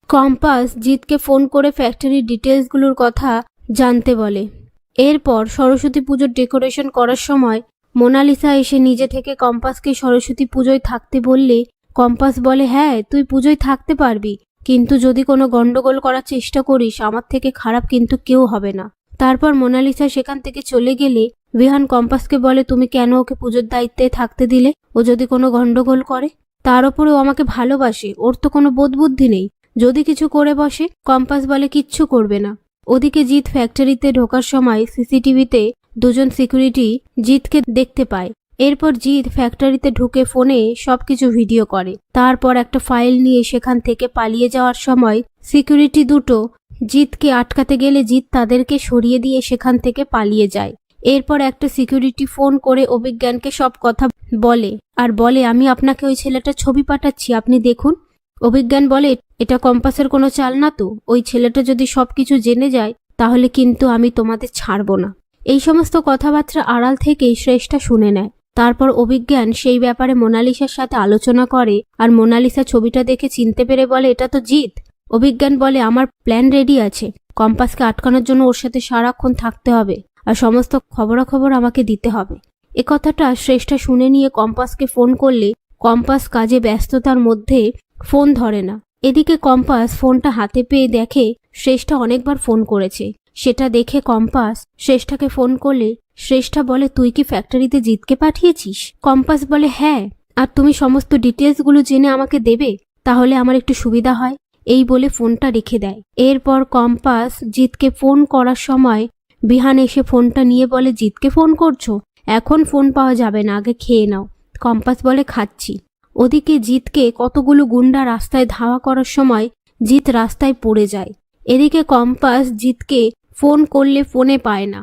Compass জিতকে phone করে ফ্যাক্টরির ডিটেলসগুলোর কথা জানতে বলে। এরপর সরস্বতী পুজোর ডেকোরেশন করার সময় মোনালিসা এসে নিজে থেকে কম্পাসকে সরস্বতী পুজোয় থাকতে বললে কম্পাস বলে, হ্যাঁ তুই পুজোয় থাকতে পারবি, কিন্তু যদি কোনো গন্ডগোল করার চেষ্টা করিস আমার থেকে খারাপ কিন্তু কেউ হবে না। তারপর মোনালিসা সেখান থেকে চলে গেলে বিহান কম্পাসকে বলে, তুমি কেন ওকে পুজোর দায়িত্বে থাকতে দিলে? ও যদি কোনো গন্ডগোল করে, তার ওপরে ও আমাকে ভালোবাসে, ওর তো কোনো বোধবুদ্ধি নেই, যদি কিছু করে বসে। কম্পাস বলে কিচ্ছু করবে না। ওদিকে জিৎ ফ্যাক্টরিতে ঢোকার সময় সিসিটিভিতে দুজন সিকিউরিটি জিতকে দেখতে পায়। এরপর জিৎ ফ্যাক্টরিতে ঢুকে ফোনে সবকিছু ভিডিও করে। তারপর একটা ফাইল নিয়ে সেখান থেকে পালিয়ে যাওয়ার সময় সিকিউরিটি দুটো জিতকে আটকাতে গেলে জিৎ তাদেরকে সরিয়ে দিয়ে সেখান থেকে পালিয়ে যায়। এরপর একটা সিকিউরিটি ফোন করে অভিজ্ঞানকে সব কথা বলে আর বলে, আমি আপনাকে ওই ছেলেটার ছবি পাঠাচ্ছি, আপনি দেখুন। অভিজ্ঞান বলে, এটা কম্পাসের কোনো চাল না তো, ওই ছেলেটা যদি সবকিছু জেনে যায় তাহলে কিন্তু আমি তোমাদের ছাড়বো না। এই সমস্ত কথাবার্তা আড়াল থেকেই শ্রেষ্ঠা শুনে নেয়। তারপর অভিজ্ঞান সেই ব্যাপারে মোনালিসার সাথে আলোচনা করে আর মোনালিসা ছবিটা দেখে চিনতে পেরে বলে, এটা তো জিৎ। অভিজ্ঞান বলে, আমার প্ল্যান রেডি আছে, কম্পাসকে আটকানোর জন্য ওর সাথে সারাক্ষণ থাকতে হবে আর সমস্ত খবরাখবর আমাকে দিতে হবে। এ কথাটা শ্রেষ্ঠা শুনে নিয়ে কম্পাসকে ফোন করলে কম্পাস কাজে ব্যস্ততার মধ্যে ফোন ধরে না। এদিকে কম্পাস ফোনটা হাতে পেয়ে দেখে শ্রেষ্ঠা অনেকবার ফোন করেছে। সেটা দেখে কম্পাস শ্রেষ্ঠাকে ফোন করলে শ্রেষ্ঠা বলে, তুই কি ফ্যাক্টরিতে জিতকে পাঠিয়েছিস? কম্পাস বলে, হ্যাঁ, আর তুমি সমস্ত ডিটেলসগুলো জেনে আমাকে দেবে, তাহলে আমার একটু সুবিধা হয়। এই বলে ফোনটা রেখে দেয়। এরপর কম্পাস জিতকে ফোন করার সময় বিহান এসে ফোনটা নিয়ে বলে, জিতকে ফোন করছো? এখন ফোন পাওয়া যাবে না, আগে খেয়ে নাও। কম্পাস বলে, খাচ্ছি। ওদিকে জিতকে কতগুলো গুন্ডা রাস্তায় ধাওয়া করার সময় জিত রাস্তায় পড়ে যায়। এদিকে কম্পাস জিতকে ফোন করলে ফোনে পায় না।